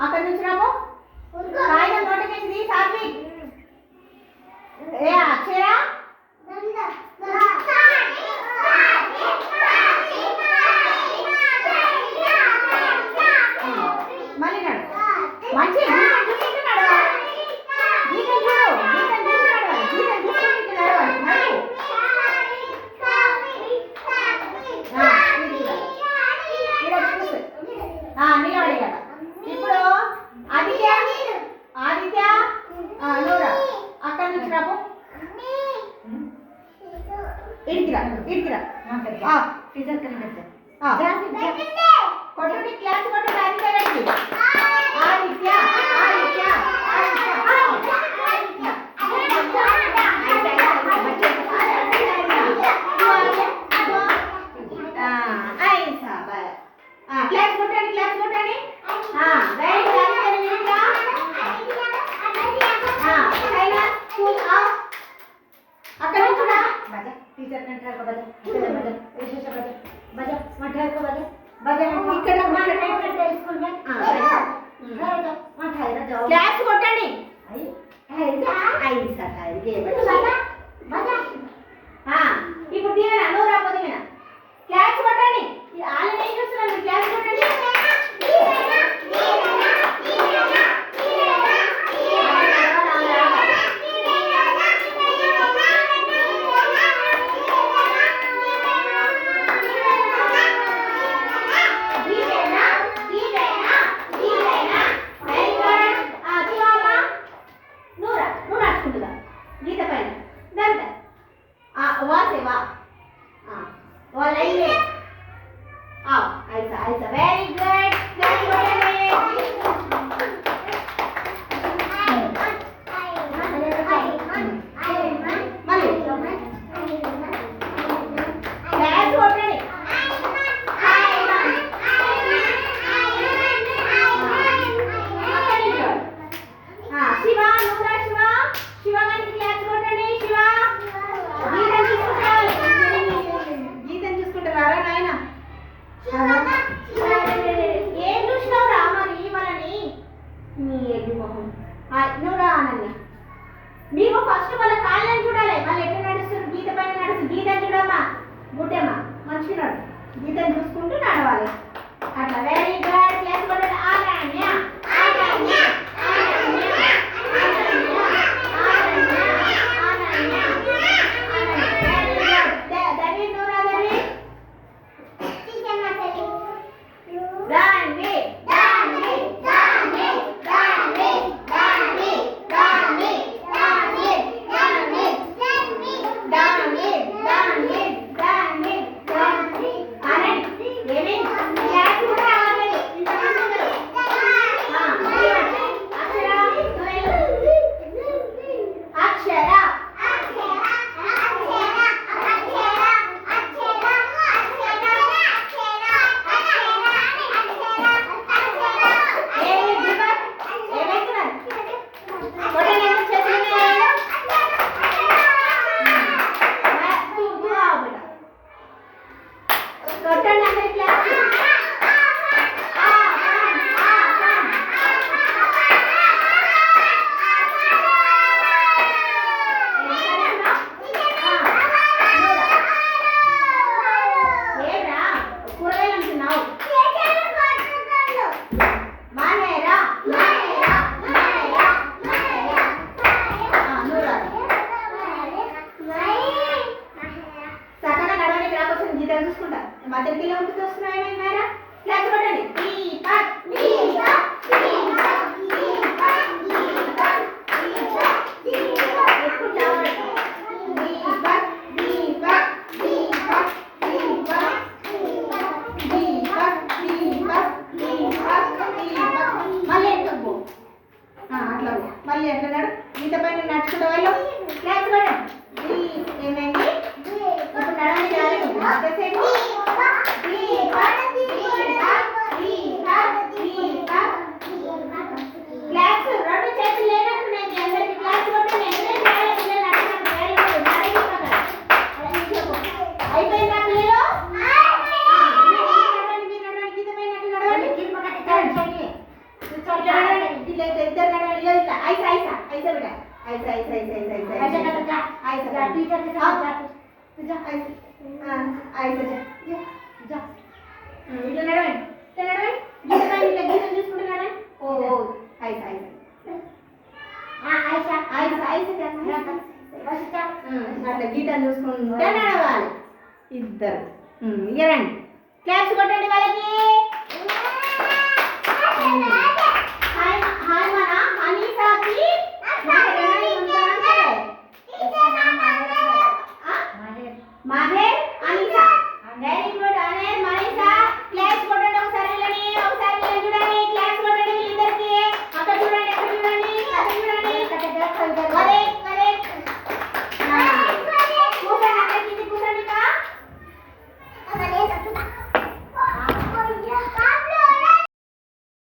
అక్కడి నుంచి రాబో కాగితం నోటికేసింది సాత్విక్ ఏ అక్షరా మళ్ళీ నడు మంచి గీతం చూసుకుంటూ నడవాలి గీతం చూడు గీతం చూసి నడవాలి గీతం చూసుకుంటూ నడవాలి నడు నిలబడి కదా ఇప్పుడు ఆదిత్య ఆదిత్య నూరా అక్కడి నుంచి రాబో ఇడికిరా ఇడికిరా కొట్టుడి క్లాస్ కొట్టుడి ఆదిత్య రండి ఆదిత్య ఆదిత్య క్లాస్ కొట్టండి క్లాస్ కొట్టండి రైట్ ఆదిత్య వినిగా అక్కడ నుంచుడా బజ టీచర్ కంటారు బజ ఇక్కడ బజ విశేష బజ బజ మఠార్ को बजा बजा ఇక్కడ మాట్లాడండి స్కూల్ में క్లాస్ కొట్టండి ఐసా ఐగే బజ బజ ఇప్పుడు దీవెన నూరా పొదివెన క్లాస్ కొట్టండి ఆలే ఏం చేస్తున్నారు క్లాస్ కొట్టండి Very good. మీరు ఫస్ట్ వాళ్ళ కాళ్ళని చూడాలి వాళ్ళు ఎట్లా నడుస్తారు గీత పైన నడుస్తారు గీతని చూడమ్మా గుడ్డమ్మా మంచిగా నడు గీతని చూసుకుంటూ నడవాలి అట్లా వెరీ గుడ్ క్లాస్ కొట్టండి ఆరాన్య ఆరాన్య ఆరాన్య ఆరాన్య ఆరాన్య దవి నూరా దవి దాన్వి దాన్వి దాన్వి దాన్వి దాన్వి దాన్వి చూసుకుంటా మధ్య కిలోమీటర్స్ వస్తున్నాయి మేరా క్లాస్ కొట్టండి దీపక్ దీపక్ దీపక్ దీపక్ దీపక్ దీపక్ ఎక్కువ చావాలి దీపక్ దీపక్ దీపక్ దీపక్ దీపక్ దీపక్ దీపక్ దీపక్ మళ్ళీ ఎక్కువ అట్లా మళ్ళీ ఎట్లా నడు గీత పైన నడుచుకుంటా వెళ్ళు క్లాస్ కొట్టండి ఏమైంది ఇప్పుడు నడవండి చాలు క్లాస్ రెండు చేతులు లేనట్టున్నాయి మీ అందరికి క్లాస్ కొట్టి అయిపోయిందా పిల్లలు మీరు నడవండి గీత పైన నడవండి ऐसा बेटा ऐसा ऐसा ऐसा ऐसा ऐसा ऐसा कर जा ऐसा जा टीचर के साथ जा जा ऐसा हां ऐसा जा जा ఇట్లా నడవండి ఇట్లా నడవండి గీత పైన ఇట్లా గీతను చూసుకుంటున్నారా ఓ ऐसा ऐसा हां ऐसा ऐसा ऐसा ऐसा అట్లా గీతను చూసుకుంటూ నడవాలి ఇద్దరు ఇక రండి క్లాప్స్ కొట్టండి వాళ్ళకి